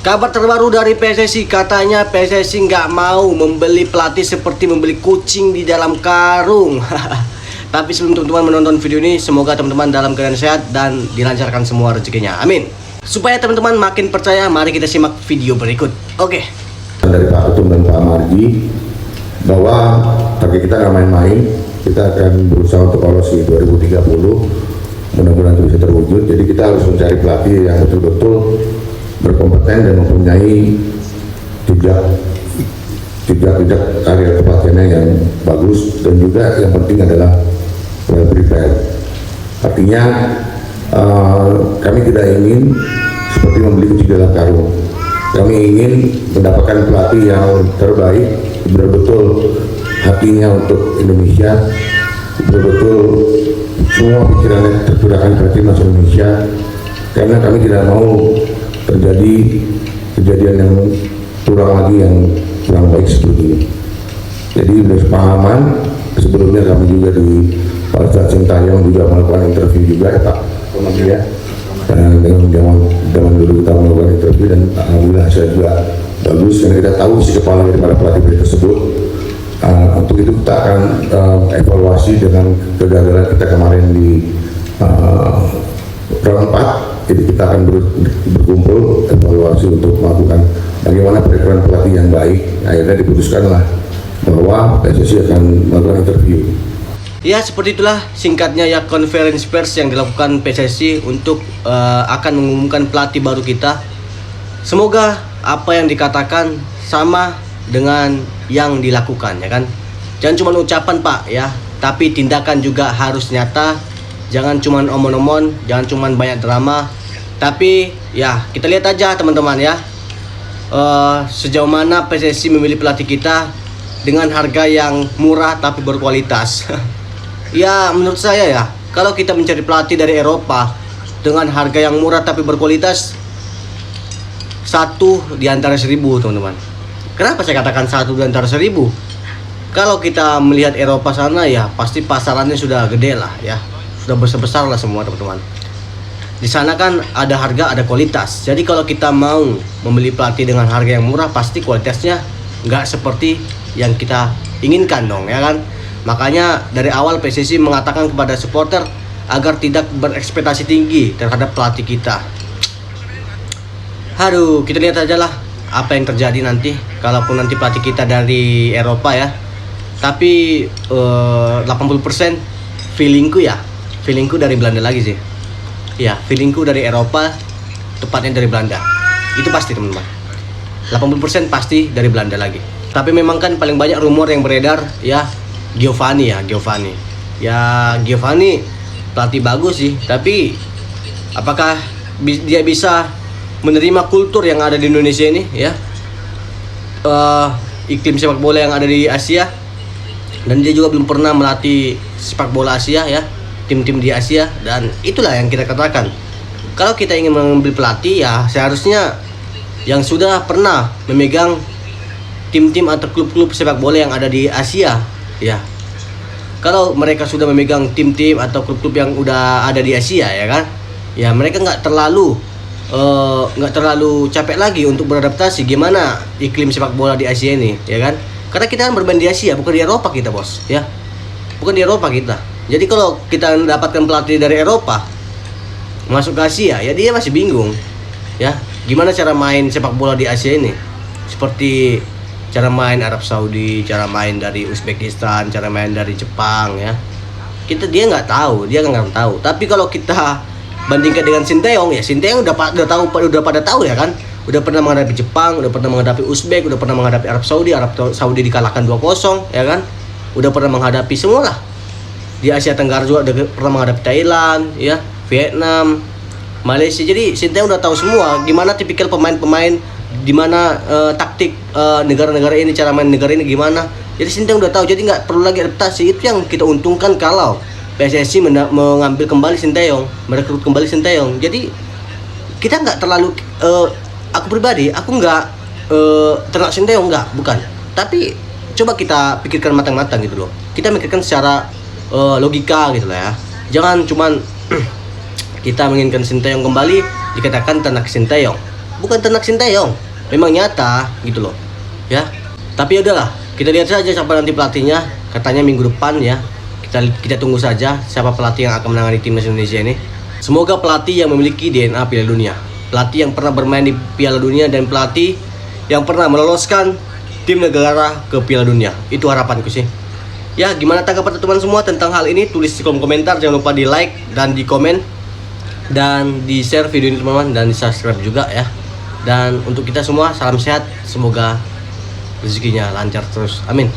Kabar terbaru dari PSSI, katanya PSSI nggak mau membeli pelatih seperti membeli kucing di dalam karung. Tapi sebelum teman-teman menonton video ini, semoga teman-teman dalam keadaan sehat dan dilancarkan semua rezekinya. Amin. Supaya teman-teman makin percaya, mari kita simak video berikut. Oke. Dari Pak Ketum dan Pak Marji bahwa target kita nggak main-main, kita akan berusaha untuk lolos di 2030. Mudah-mudahan itu bisa terwujud. Jadi kita harus mencari pelatih yang betul-betul berkompeten dan mempunyai jejak karir kepelatihannya yang bagus, dan juga yang penting adalah well prepared. Artinya kami tidak ingin seperti membeli kucing dalam karung. Kami ingin mendapatkan pelatih yang terbaik, betul-betul hatinya untuk Indonesia, betul-betul semua pikirannya tercurahkan ke timnas Indonesia, karena kami tidak mau terjadi kejadian yang kurang lagi, yang kurang baik seperti ini. Jadi bersepahaman, sebelumnya kami juga di Pak Sintayong juga melakukan interview juga ya Pak ya, dan dengan zaman dulu kita melakukan interview, dan alhamdulillah hasilnya juga bagus, karena kita tahu isi kepala daripada pelatih tersebut. Untuk itu kita akan evaluasi dengan kegagalan kita kemarin di round 4. Jadi kita akan berkumpul evaluasi untuk melakukan bagaimana perekrutan pelatih yang baik. Akhirnya diputuskanlah bahwa PSSI akan melakukan interview. Ya, seperti itulah singkatnya ya konferensi pers yang dilakukan PSSI untuk akan mengumumkan pelatih baru kita. Semoga apa yang dikatakan sama dengan yang dilakukan, ya kan. Jangan cuma ucapan Pak ya, tapi tindakan juga harus nyata. Jangan cuma omon-omon, jangan cuma banyak drama. Tapi ya kita lihat aja teman-teman ya, sejauh mana PSSI memilih pelatih kita dengan harga yang murah tapi berkualitas. Ya menurut saya ya, kalau kita mencari pelatih dari Eropa dengan harga yang murah tapi berkualitas, 1 di antara 1000 teman-teman. Kenapa saya katakan 1 di antara 1000? Kalau kita melihat Eropa sana ya pasti pasarannya sudah gede lah ya, sudah besar-besar lah semua teman-teman. Di sana kan ada harga, ada kualitas. Jadi kalau kita mau membeli pelatih dengan harga yang murah, pasti kualitasnya nggak seperti yang kita inginkan dong, ya kan. Makanya dari awal PSSI mengatakan kepada supporter agar tidak berekspektasi tinggi terhadap pelatih kita. Aduh, kita lihat aja lah apa yang terjadi nanti, kalaupun nanti pelatih kita dari Eropa ya. Tapi 80% feelingku dari Belanda lagi sih. Ya, feelingku dari Eropa, tepatnya dari Belanda. Itu pasti teman-teman. 80% pasti dari Belanda lagi. Tapi memang kan paling banyak rumor yang beredar ya Giovanni. Ya Giovanni pelatih bagus sih, tapi apakah dia bisa menerima kultur yang ada di Indonesia ini ya? Iklim sepak bola yang ada di Asia, dan dia juga belum pernah melatih sepak bola Asia ya, tim-tim di Asia. Dan itulah yang kita katakan, kalau kita ingin mengambil pelatih ya seharusnya yang sudah pernah memegang tim-tim atau klub-klub sepak bola yang ada di Asia ya. Kalau mereka sudah memegang tim-tim atau klub-klub yang udah ada di Asia ya kan, ya mereka nggak terlalu capek lagi untuk beradaptasi gimana iklim sepak bola di Asia ini ya kan. Karena kita kan bermain di Asia, bukan di Eropa kita bos ya, bukan di Eropa kita. Jadi kalau kita mendapatkan pelatih dari Eropa masuk ke Asia, ya dia masih bingung ya, gimana cara main sepak bola di Asia ini. Seperti cara main Arab Saudi, cara main dari Uzbekistan, cara main dari Jepang ya. Dia nggak tahu. Tapi kalau kita bandingkan dengan Sinteyong, ya Sinteyong udah pada tahu ya kan. Udah pernah menghadapi Jepang, udah pernah menghadapi Uzbek, udah pernah menghadapi Arab Saudi dikalahkan 2-0 ya kan. Udah pernah menghadapi semua lah. Di Asia Tenggara juga udah pernah menghadapi Thailand ya, Vietnam, Malaysia. Jadi Sinteyong udah tahu semua gimana tipikal pemain-pemain, gimana taktik negara-negara ini, cara main negara ini gimana. Jadi Sinteyong udah tahu, jadi nggak perlu lagi adaptasi. Itu yang kita untungkan kalau PSSI mengambil kembali Sinteyong, merekrut kembali Sinteyong. Jadi kita nggak terlalu aku pribadi, aku nggak ternak Sinteyong, bukan. Tapi coba kita pikirkan matang-matang gitu loh. Kita mikirkan secara logika gitu lah ya. Jangan cuman kita menginginkan Sinteyong kembali dikatakan ternak Sinteyong. bukan ternak sinteyong. Memang nyata gitu loh, ya. Tapi udahlah, kita lihat saja siapa nanti pelatihnya. Katanya minggu depan ya. Kita tunggu saja siapa pelatih yang akan menangani timnas Indonesia ini. Semoga pelatih yang memiliki DNA Piala Dunia, pelatih yang pernah bermain di Piala Dunia, dan pelatih yang pernah meloloskan tim negara ke Piala Dunia. Itu harapanku sih. Ya, gimana tanggapan teman-teman semua tentang hal ini? Tulis di kolom komentar. Jangan lupa di like dan di komen dan di share video ini teman-teman, dan di subscribe juga ya. Dan untuk kita semua, salam sehat, semoga rezekinya lancar terus, amin.